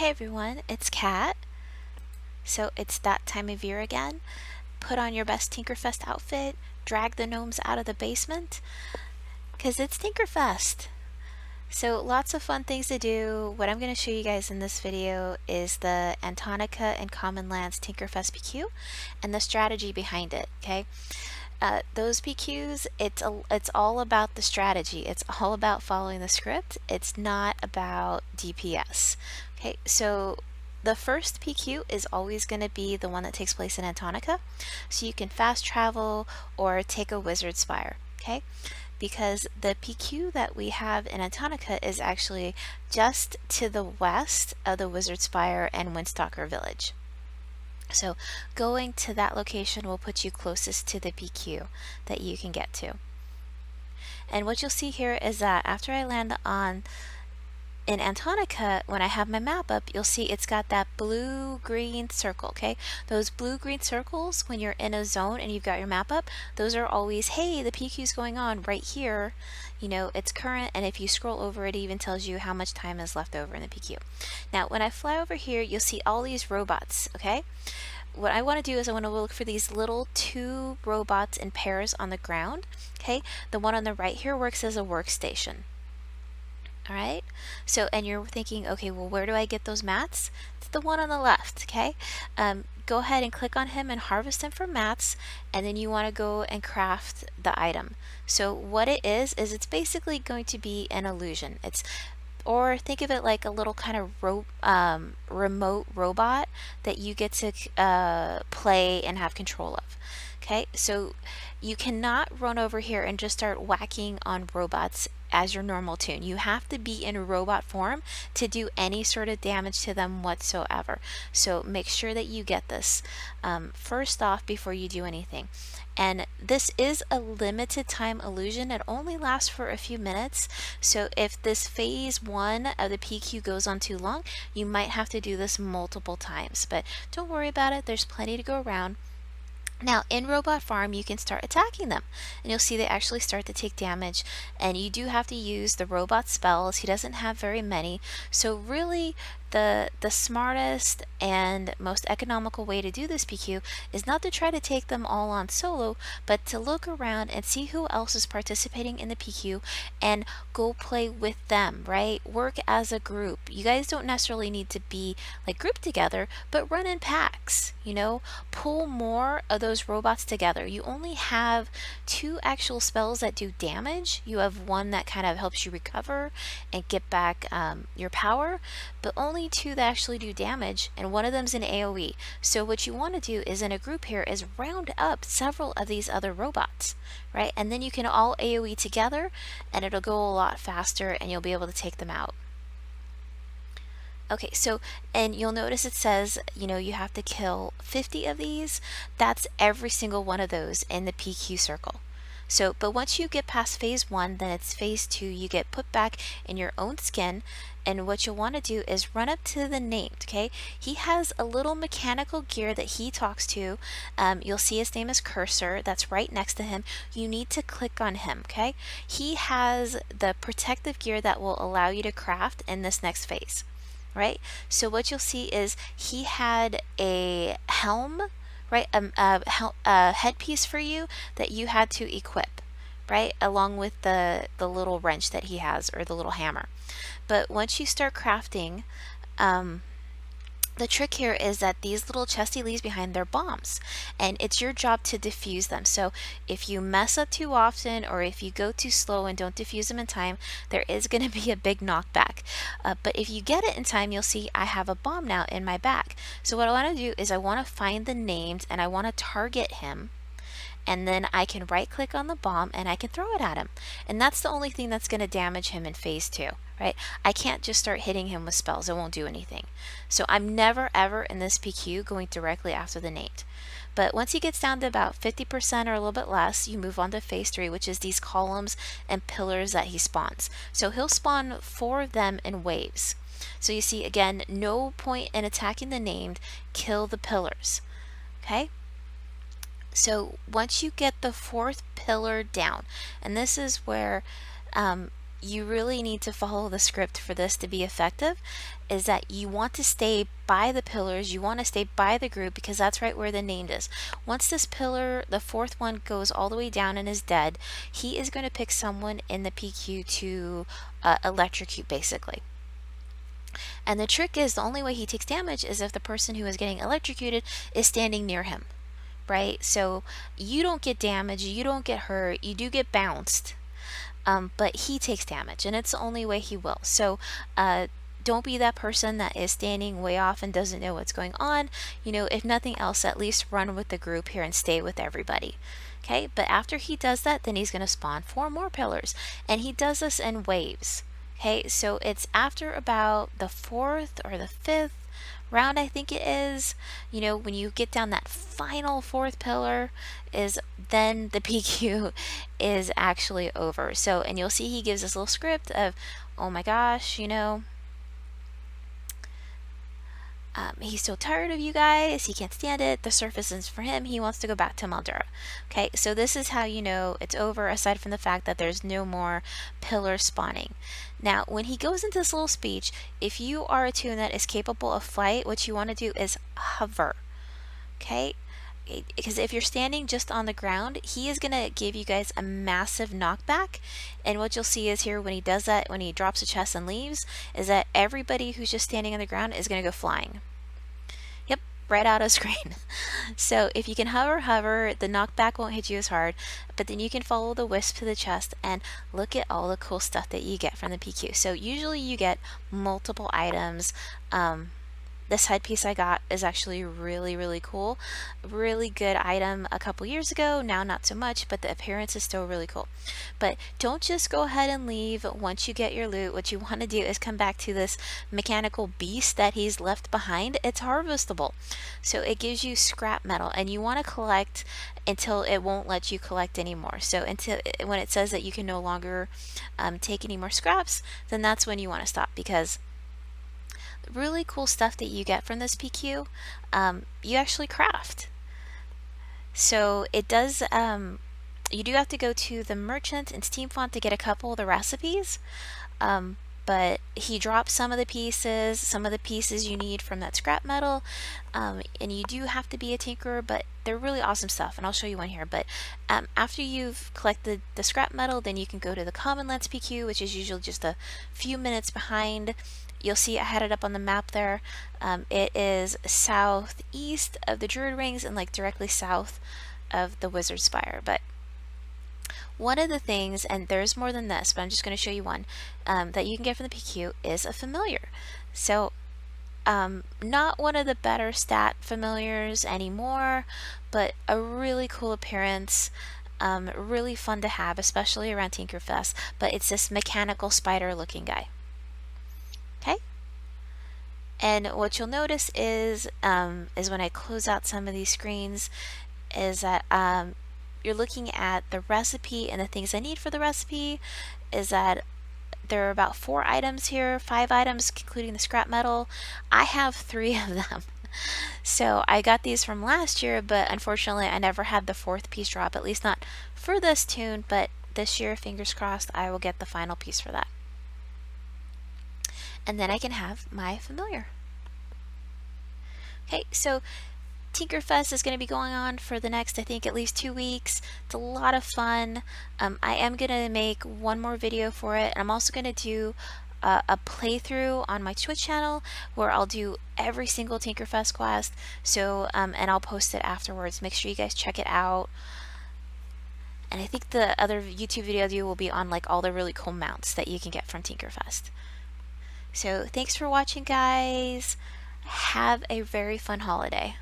Hey everyone, it's Kat. So it's that time of year again. Put on your best Tinkerfest outfit, drag the gnomes out of the basement, because it's Tinkerfest. So lots of fun things to do. What I'm going to show you guys in this video is the Antonica and Common Lands Tinkerfest PQ and the strategy behind it, okay? Those PQs, it's all about the strategy. It's all about following the script. It's not about DPS. Okay, so the first PQ is always going to be the one that takes place in Antonica. So you can fast travel or take a wizard spire, okay? Because the PQ that we have in Antonica is actually just to the west of the wizard spire and Windstalker village. So going to that location will put you closest to the PQ that you can get to. And what you'll see here is that after I land on in Antonica, when I have my map up, you'll see it's got that blue-green circle, okay? Those blue-green circles, when you're in a zone and you've got your map up, those are always, hey, the PQ's going on right here. You know, it's current, and if you scroll over, it even tells you how much time is left over in the PQ. Now, when I fly over here, you'll see all these robots, okay? What I want to do is I want to look for these little two robots in pairs on the ground, okay? The one on the right here works as a workstation. All right, so and you're thinking, okay, well, where do I get those mats? It's the one on the left, okay? Go ahead and click on him and harvest him for mats, and then you want to go and craft the item. So what it is it's basically going to be an illusion. Or think of it like a little kind of remote robot that you get to play and have control of. Okay, so you cannot run over here and just start whacking on robots as your normal tune. You have to be in robot form to do any sort of damage to them whatsoever. So make sure that you get this first off before you do anything. And this is a limited time illusion. It only lasts for a few minutes. So if this phase 1 of the PQ goes on too long, you might have to do this multiple times. But don't worry about it. There's plenty to go around. Now in Robot Farm you can start attacking them and you'll see they actually start to take damage, and you do have to use the robot spells. He doesn't have very many, so really the smartest and most economical way to do this PQ is not to try to take them all on solo, but to look around and see who else is participating in the PQ and go play with them, right? Work as a group. You guys don't necessarily need to be like grouped together, but run in packs, you know, pull more of those robots together. You only have 2 actual spells that do damage. You have one that kind of helps you recover and get back your power, but only 2 that actually do damage, and one of them's an AoE. So what you want to do is in a group here is round up several of these other robots, right? And then you can all AoE together and it'll go a lot faster and you'll be able to take them out. Okay, so, and you'll notice it says, you know, you have to kill 50 of these. That's every single one of those in the PQ circle. So, but once you get past phase 1, then it's phase 2. You get put back in your own skin, and what you'll want to do is run up to the named, okay? He has a little mechanical gear that he talks to. You'll see his name is Cursor. That's right next to him. You need to click on him, okay? He has the protective gear that will allow you to craft in this next phase. Right? So what you'll see is he had a helm, right? A headpiece for you that you had to equip, right? Along with the little wrench that he has, or the little hammer. But once you start crafting, the trick here is that these little chests he leaves behind, they're bombs, and it's your job to defuse them. So if you mess up too often, or if you go too slow and don't defuse them in time, there is going to be a big knockback. But if you get it in time, you'll see I have a bomb now in my back. So what I want to do is I want to find the named and I want to target him, and then I can right click on the bomb and I can throw it at him. And that's the only thing that's going to damage him in phase 2, right? I can't just start hitting him with spells. It won't do anything. So I'm never ever in this PQ going directly after the named. But once he gets down to about 50% or a little bit less, you move on to phase 3, which is these columns and pillars that he spawns. So he'll spawn 4 of them in waves. So you see, again, no point in attacking the named, kill the pillars, okay? So once you get the 4th pillar down, and this is where you really need to follow the script for this to be effective, is that you want to stay by the pillars, you want to stay by the group, because that's right where the name is. Once this pillar, the fourth one, goes all the way down and is dead, he is going to pick someone in the PQ to electrocute, basically. And the trick is, the only way he takes damage is if the person who is getting electrocuted is standing near him, right? So you don't get damage, you don't get hurt, you do get bounced, but he takes damage, and it's the only way he will. So don't be that person that is standing way off and doesn't know what's going on. You know, if nothing else, at least run with the group here and stay with everybody. Okay, but after he does that, then he's going to spawn 4 more pillars, and he does this in waves. Okay, so it's after about the 4th or the 5th round, I think it is, you know, when you get down that final 4th pillar, is then the PQ is actually over. So, and you'll see he gives this little script of, oh my gosh, you know, he's so tired of you guys, he can't stand it, the surface is for him, he wants to go back to Maldura. Okay, so this is how you know it's over, aside from the fact that there's no more pillars spawning. Now, when he goes into this little speech, if you are a toon that is capable of flight, what you want to do is hover. Okay? Because if you're standing just on the ground, he is going to give you guys a massive knockback. And what you'll see is here, when he does that, when he drops a chest and leaves, is that everybody who's just standing on the ground is going to go flying. Yep, right out of screen. So if you can hover, the knockback won't hit you as hard, but then you can follow the wisp to the chest and look at all the cool stuff that you get from the PQ. So usually you get multiple items. This headpiece I got is actually really, really cool. Really good item a couple years ago, now not so much, but the appearance is still really cool. But don't just go ahead and leave once you get your loot. What you want to do is come back to this mechanical beast that he's left behind. It's harvestable. So it gives you scrap metal, and you want to collect until it won't let you collect anymore. So until when it says that you can no longer take any more scraps, then that's when you want to stop, because really cool stuff that you get from this PQ, you actually craft. So it does, you do have to go to the merchant in Steamfont to get a couple of the recipes, but he drops some of the pieces you need from that scrap metal, and you do have to be a tinkerer, but they're really awesome stuff, and I'll show you one here. But after you've collected the scrap metal, then you can go to the Common Lands PQ, which is usually just a few minutes behind. You'll see I had it up on the map there. It is southeast of the Druid Rings and like directly south of the Wizard Spire. But one of the things, and there's more than this, but I'm just going to show you one, that you can get from the PQ is a familiar. So not one of the better stat familiars anymore, but a really cool appearance. Really fun to have, especially around Tinkerfest. But it's this mechanical spider looking guy. Okay? And what you'll notice is when I close out some of these screens, is that you're looking at the recipe and the things I need for the recipe. Is that there are about 4 items here, 5 items, including the scrap metal. I have 3 of them. So I got these from last year, but unfortunately I never had the 4th piece drop, at least not for this toon, but this year, fingers crossed, I will get the final piece for that. And then I can have my familiar. Okay, so Tinkerfest is going to be going on for the next, I think, at least 2 weeks. It's a lot of fun. I am going to make one more video for it. I'm also going to do a playthrough on my Twitch channel where I'll do every single Tinkerfest quest. So, and I'll post it afterwards. Make sure you guys check it out. And I think the other YouTube video I'll do will be on like all the really cool mounts that you can get from Tinkerfest. So thanks for watching, guys. Have a very fun holiday.